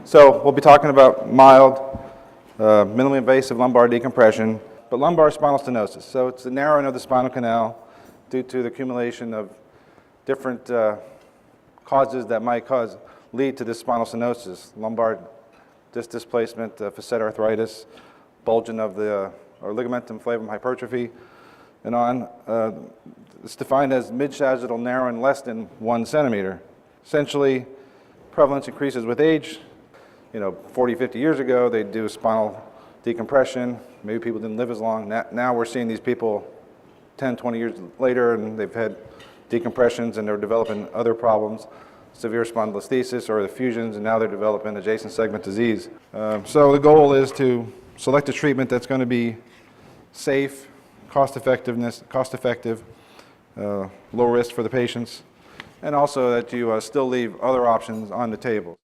So we'll be talking about mild, minimally invasive lumbar decompression, but lumbar spinal stenosis. So it's the narrowing of the spinal canal due to the accumulation of different causes that might lead to this spinal stenosis. Lumbar disc displacement, facet arthritis, bulging of the ligamentum flavum hypertrophy, and on. It's defined as mid-sagittal narrowing less than 1 centimeter. Essentially, prevalence increases with age. 40, 50 years ago, they'd do spinal decompression. Maybe people didn't live as long. Now we're seeing these people 10, 20 years later, and they've had decompressions, and they're developing other problems, severe spondylolisthesis or the fusions, and now they're developing adjacent segment disease. So the goal is to select a treatment that's going to be safe, cost-effective, low risk for the patients, and also that you still leave other options on the table.